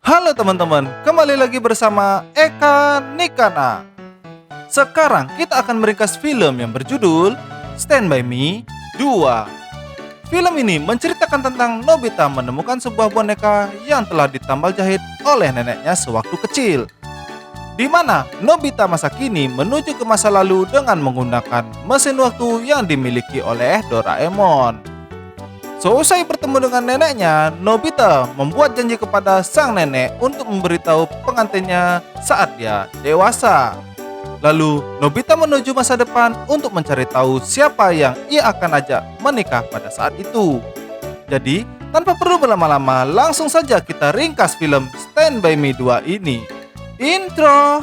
Halo teman-teman, kembali lagi bersama Eka Nikana. Sekarang kita akan meringkas film yang berjudul Stand By Me 2. Film ini menceritakan tentang Nobita menemukan sebuah boneka yang telah ditambal jahit oleh neneknya sewaktu kecil. Di mana Nobita masa kini menuju ke masa lalu dengan menggunakan mesin waktu yang dimiliki oleh Doraemon. Seusai bertemu dengan neneknya, Nobita membuat janji kepada sang nenek untuk memberitahu pengantinnya saat dia dewasa. Lalu, Nobita menuju masa depan untuk mencari tahu siapa yang ia akan ajak menikah pada saat itu. Jadi, tanpa perlu berlama-lama, langsung saja kita ringkas film Stand By Me 2 ini. Intro.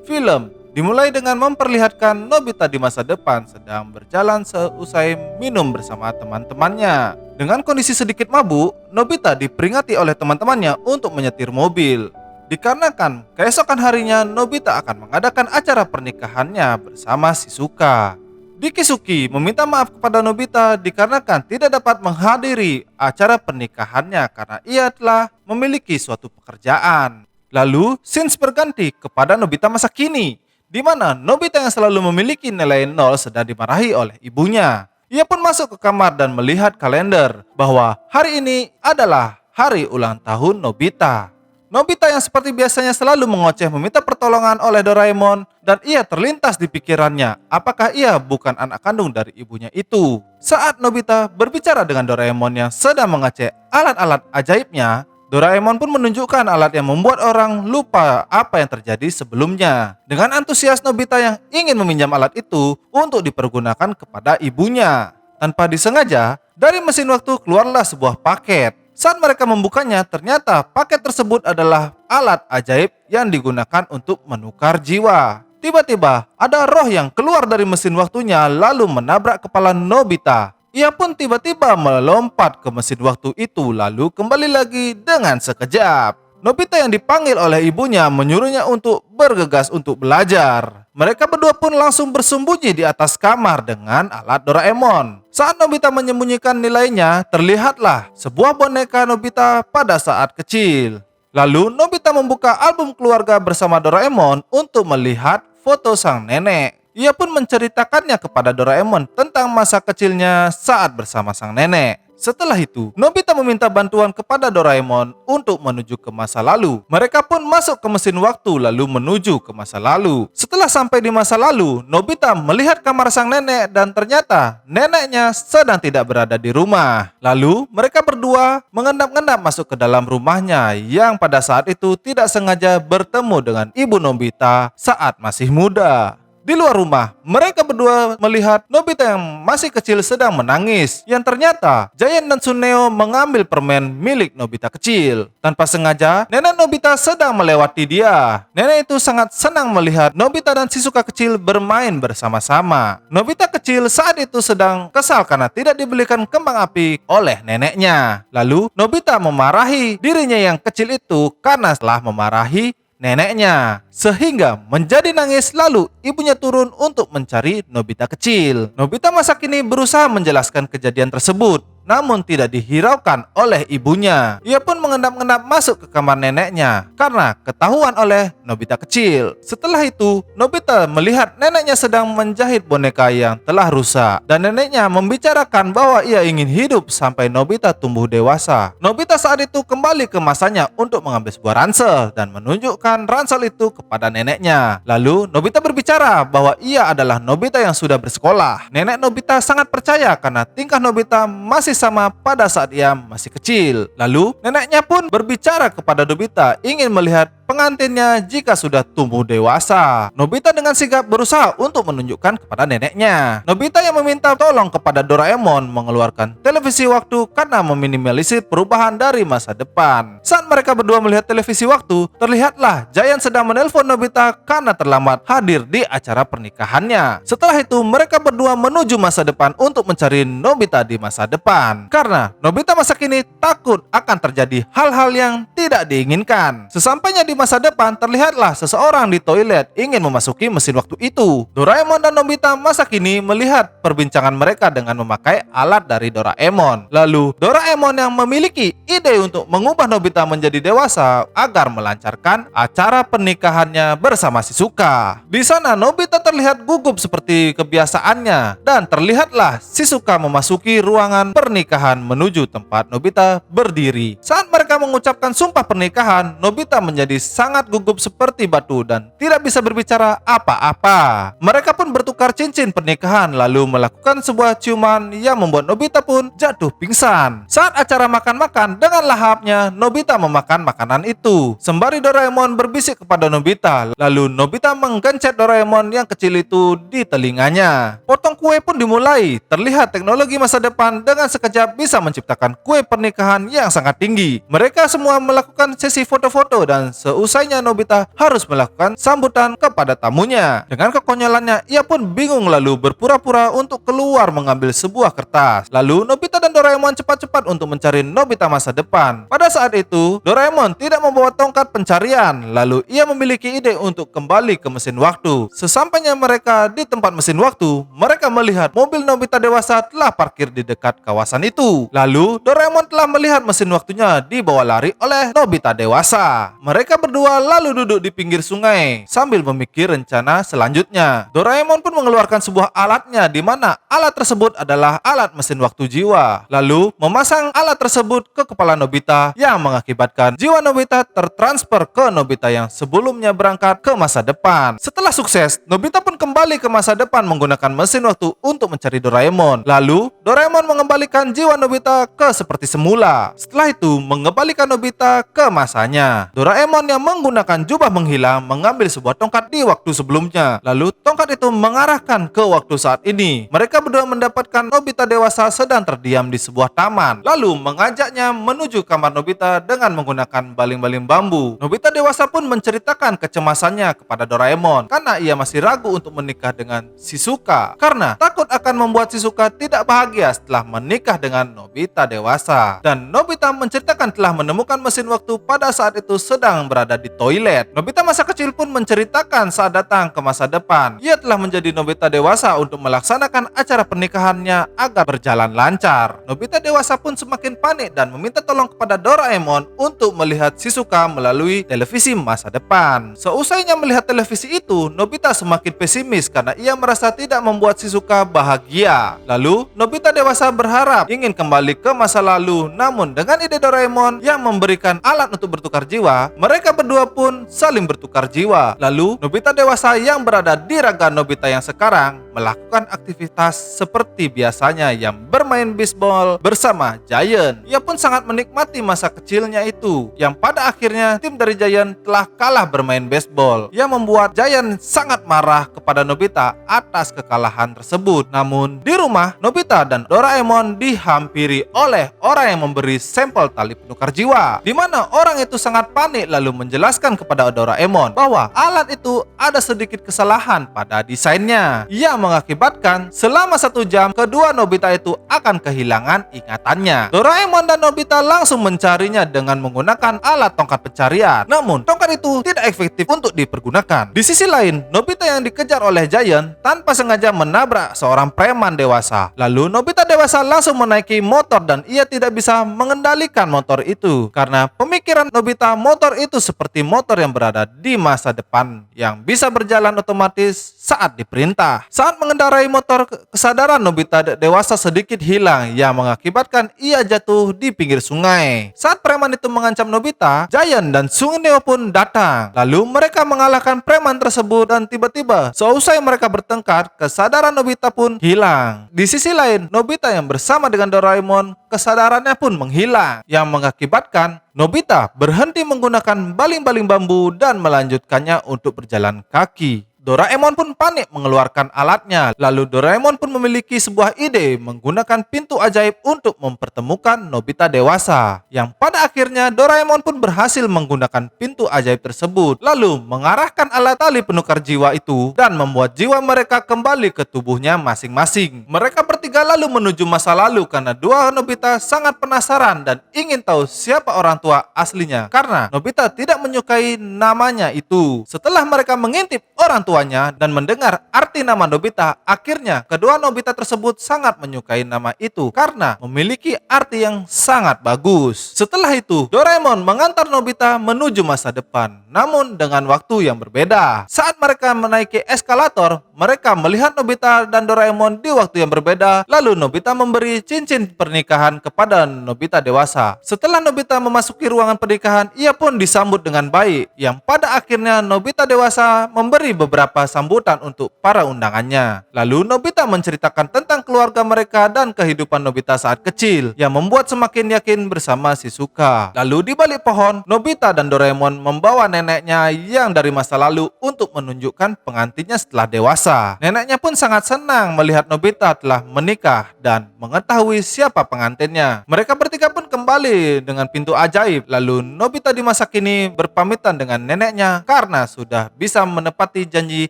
Film dimulai dengan memperlihatkan Nobita di masa depan sedang berjalan seusai minum bersama teman-temannya. Dengan kondisi sedikit mabuk, Nobita diperingati oleh teman-temannya untuk menyetir mobil. Dikarenakan keesokan harinya Nobita akan mengadakan acara pernikahannya bersama Shizuka. Dikisuki meminta maaf kepada Nobita dikarenakan tidak dapat menghadiri acara pernikahannya karena ia telah memiliki suatu pekerjaan. Lalu, scenes berganti kepada Nobita masa kini, di mana Nobita yang selalu memiliki nilai 0 sedang dimarahi oleh ibunya. Ia pun masuk ke kamar dan melihat kalender bahwa hari ini adalah hari ulang tahun Nobita. Nobita yang seperti biasanya selalu mengoceh meminta pertolongan oleh Doraemon dan ia terlintas di pikirannya apakah ia bukan anak kandung dari ibunya itu. Saat Nobita berbicara dengan Doraemon yang sedang mengecek alat-alat ajaibnya, Doraemon pun menunjukkan alat yang membuat orang lupa apa yang terjadi sebelumnya. Dengan antusias Nobita yang ingin meminjam alat itu untuk dipergunakan kepada ibunya. Tanpa disengaja, dari mesin waktu keluarlah sebuah paket. Saat mereka membukanya, ternyata paket tersebut adalah alat ajaib yang digunakan untuk menukar jiwa. Tiba-tiba, ada roh yang keluar dari mesin waktunya lalu menabrak kepala Nobita. Ia pun tiba-tiba melompat ke mesin waktu itu lalu kembali lagi dengan sekejap. Nobita yang dipanggil oleh ibunya menyuruhnya untuk bergegas untuk belajar. Mereka berdua pun langsung bersembunyi di atas kamar dengan alat Doraemon. Saat Nobita menyembunyikan nilainya, terlihatlah sebuah boneka Nobita pada saat kecil. Lalu Nobita membuka album keluarga bersama Doraemon untuk melihat foto sang nenek. Ia pun menceritakannya kepada Doraemon tentang masa kecilnya saat bersama sang nenek. Setelah itu, Nobita meminta bantuan kepada Doraemon untuk menuju ke masa lalu. Mereka pun masuk ke mesin waktu lalu menuju ke masa lalu. Setelah sampai di masa lalu, Nobita melihat kamar sang nenek dan ternyata neneknya sedang tidak berada di rumah. Lalu, mereka berdua mengendap-endap masuk ke dalam rumahnya yang pada saat itu tidak sengaja bertemu dengan ibu Nobita saat masih muda. Di luar rumah, mereka berdua melihat Nobita yang masih kecil sedang menangis. Yang ternyata, Giant dan Suneo mengambil permen milik Nobita kecil. Tanpa sengaja, nenek Nobita sedang melewati dia. Nenek itu sangat senang melihat Nobita dan Shizuka kecil bermain bersama-sama. Nobita kecil saat itu sedang kesal karena tidak dibelikan kembang api oleh neneknya. Lalu, Nobita memarahi dirinya yang kecil itu karena telah memarahi neneknya, sehingga menjadi nangis. Lalu ibunya turun untuk mencari Nobita kecil. Nobita masa kini berusaha menjelaskan kejadian tersebut, namun tidak dihiraukan oleh ibunya. Ia pun mengendap-endap masuk ke kamar neneknya karena ketahuan oleh Nobita kecil. Setelah itu, Nobita melihat neneknya sedang menjahit boneka yang telah rusak dan neneknya membicarakan bahwa ia ingin hidup sampai Nobita tumbuh dewasa. Nobita saat itu kembali ke masanya untuk mengambil sebuah ransel dan menunjukkan ransel itu kepada neneknya. Lalu Nobita berbicara bahwa ia adalah Nobita yang sudah bersekolah. Nenek Nobita sangat percaya karena tingkah Nobita masih sama pada saat ia masih kecil. Lalu neneknya pun berbicara kepada Nobita ingin melihat pengantinnya jika sudah tumbuh dewasa. Nobita dengan sigap berusaha untuk menunjukkan kepada neneknya. Nobita yang meminta tolong kepada Doraemon mengeluarkan televisi waktu karena meminimalisir perubahan dari masa depan. Saat mereka berdua melihat televisi waktu, terlihatlah Giant sedang menelpon Nobita karena terlambat hadir di acara pernikahannya. Setelah itu, mereka berdua menuju masa depan untuk mencari Nobita di masa depan. depan. Karena Nobita masa kini takut akan terjadi hal-hal yang tidak diinginkan. Sesampainya di masa depan, terlihatlah seseorang di toilet ingin memasuki mesin waktu itu. Doraemon dan Nobita masa kini melihat perbincangan mereka dengan memakai alat dari Doraemon. Lalu Doraemon yang memiliki ide untuk mengubah Nobita menjadi dewasa agar melancarkan acara pernikahannya bersama Shizuka. Di sana Nobita terlihat gugup seperti kebiasaannya dan terlihatlah Shizuka memasuki ruangan pernikahan menuju tempat Nobita berdiri. Saat mereka mengucapkan sumpah pernikahan, Nobita menjadi sangat gugup seperti batu dan tidak bisa berbicara apa-apa. Mereka pun bertukar cincin pernikahan lalu melakukan sebuah ciuman yang membuat Nobita pun jatuh pingsan. Saat acara makan-makan, dengan lahapnya Nobita memakan makanan itu. Sembari Doraemon berbisik kepada Nobita, lalu Nobita menggencet Doraemon yang kecil itu di telinganya. Potong kue pun dimulai. Terlihat teknologi masa depan dengan sekejap bisa menciptakan kue pernikahan yang sangat tinggi. Mereka semua melakukan sesi foto-foto dan seusainya Nobita harus melakukan sambutan kepada tamunya. Dengan kekonyolannya, ia pun bingung lalu berpura-pura untuk keluar mengambil sebuah kertas. Lalu Nobita dan Doraemon cepat-cepat untuk mencari Nobita masa depan. Pada saat itu, Doraemon tidak membawa tongkat pencarian. Lalu ia memiliki ide untuk kembali ke mesin waktu. Sesampainya mereka di tempat mesin waktu, mereka melihat mobil Nobita dewasa telah parkir di dekat kawasan itu. Lalu Doraemon telah melihat mesin waktunya dibawa lari oleh Nobita dewasa. Mereka berdua lalu duduk di pinggir sungai sambil memikir rencana selanjutnya. Doraemon pun mengeluarkan sebuah alatnya di mana alat tersebut adalah alat mesin waktu jiwa. Lalu memasang alat tersebut ke kepala Nobita yang mengakibatkan jiwa Nobita tertransfer ke Nobita yang sebelumnya berangkat ke masa depan. Setelah sukses, Nobita pun kembali ke masa depan menggunakan mesin waktu untuk mencari Doraemon. Lalu Doraemon mengembalikan jiwa Nobita ke seperti semula. Setelah itu mengembalikan Nobita ke masanya. Doraemon yang menggunakan jubah menghilang mengambil sebuah tongkat di waktu sebelumnya. Lalu tongkat itu mengarahkan ke waktu saat ini. Mereka berdua mendapatkan Nobita dewasa sedang terdiam di sebuah taman. Lalu mengajaknya menuju kamar Nobita dengan menggunakan baling-baling bambu. Nobita dewasa pun menceritakan kecemasannya kepada Doraemon karena ia masih ragu untuk menikah dengan Shizuka karena takut akan membuat Shizuka tidak bahagia setelah menikah dengan Nobita dewasa. Dan Nobita menceritakan telah menemukan mesin waktu pada saat itu sedang berada di toilet. Nobita masa kecil pun menceritakan saat datang ke masa depan, ia telah menjadi Nobita dewasa untuk melaksanakan acara pernikahannya agar berjalan lancar. Nobita dewasa pun semakin panik dan meminta tolong kepada Doraemon untuk melihat Shizuka melalui televisi masa depan. Seusainya melihat televisi itu, Nobita semakin pesimis karena ia merasa tidak membuat Shizuka bahagia. Lalu Nobita dewasa berharap ingin kembali ke masa lalu, namun dengan ide Doraemon yang memberikan alat untuk bertukar jiwa, mereka berdua pun saling bertukar jiwa. Lalu Nobita dewasa yang berada di raga Nobita yang sekarang melakukan aktivitas seperti biasanya yang bermain bisbol bersama Giant. Ia pun sangat menikmati masa kecilnya itu, yang pada akhirnya tim dari Giant telah kalah bermain baseball, yang membuat Giant sangat marah kepada Nobita atas kekalahan tersebut. Namun di rumah, Nobita dan Doraemon dihampiri oleh orang yang memberi sampel tali penukar jiwa, di mana orang itu sangat panik lalu menjelaskan kepada Doraemon bahwa alat itu ada sedikit kesalahan pada desainnya yang mengakibatkan selama 1 jam kedua Nobita itu akan kehilangan ingatannya. Doraemon dan Nobita langsung mencarinya dengan menggunakan alat tongkat pencarian. Namun tongkat itu tidak efektif untuk dipergunakan. Di sisi lain, Nobita yang dikejar oleh Giant tanpa sengaja menabrak seorang preman dewasa. Lalu Nobita dewasa langsung menaiki motor dan ia tidak bisa mengendalikan motor itu karena pemikiran Nobita motor itu seperti motor yang berada di masa depan yang bisa berjalan otomatis saat diperintah. Saat mengendarai motor, kesadaran Nobita dewasa sedikit hilang yang mengakibatkan ia jatuh di pinggir sungai. Saat preman itu mengancam Nobita, Giant dan Suneo pun datang. Lalu mereka mengalahkan preman tersebut dan tiba-tiba seusai mereka bertengkar, kesadaran Nobita pun hilang. Di sisi lain, Nobita yang bersama dengan Doraemon, kesadarannya pun menghilang yang mengakibatkan Nobita berhenti menggunakan baling-baling bambu dan melanjutkannya untuk berjalan kaki. Doraemon pun panik mengeluarkan alatnya. Lalu Doraemon pun memiliki sebuah ide menggunakan pintu ajaib untuk mempertemukan Nobita dewasa. Yang pada akhirnya Doraemon pun berhasil menggunakan pintu ajaib tersebut. Lalu mengarahkan alat tali penukar jiwa itu dan membuat jiwa mereka kembali ke tubuhnya masing-masing. Mereka bertiga lalu menuju masa lalu karena dua Nobita sangat penasaran dan ingin tahu siapa orang tua aslinya karena Nobita tidak menyukai namanya itu. Setelah mereka mengintip orang tuanya dan mendengar arti nama Nobita, akhirnya kedua Nobita tersebut sangat menyukai nama itu karena memiliki arti yang sangat bagus. Setelah itu, Doraemon mengantar Nobita menuju masa depan, namun dengan waktu yang berbeda. Saat mereka menaiki eskalator, mereka melihat Nobita dan Doraemon di waktu yang berbeda. Lalu Nobita memberi cincin pernikahan kepada Nobita dewasa. Setelah Nobita memasuki ruangan pernikahan, ia pun disambut dengan baik, yang pada akhirnya Nobita dewasa memberi beberapa sambutan untuk para undangannya. Lalu Nobita menceritakan tentang keluarga mereka dan kehidupan Nobita saat kecil, yang membuat semakin yakin bersama Shizuka. Lalu di balik pohon, Nobita dan Doraemon membawa neneknya yang dari masa lalu untuk menunjukkan pengantinnya setelah dewasa. Neneknya pun sangat senang melihat Nobita telah menikah dan mengetahui siapa pengantinnya. Mereka bertiga pun kembali dengan pintu ajaib. Lalu Nobita di masa kini berpamitan dengan neneknya karena sudah bisa menepati janji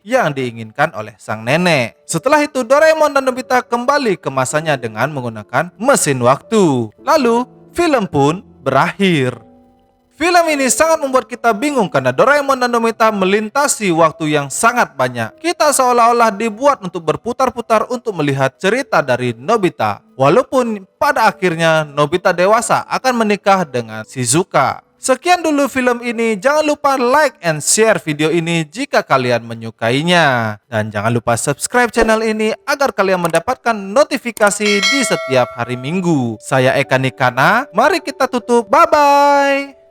yang diinginkan oleh sang nenek. Setelah itu Doraemon dan Nobita kembali ke masanya dengan menggunakan mesin waktu. Lalu film pun berakhir. Film ini sangat membuat kita bingung karena Doraemon dan Nobita melintasi waktu yang sangat banyak. Kita seolah-olah dibuat untuk berputar-putar untuk melihat cerita dari Nobita. Walaupun pada akhirnya Nobita dewasa akan menikah dengan Shizuka. Sekian dulu film ini, jangan lupa like and share video ini jika kalian menyukainya. Dan jangan lupa subscribe channel ini agar kalian mendapatkan notifikasi di setiap hari Minggu. Saya Eka Nikana, mari kita tutup, bye-bye.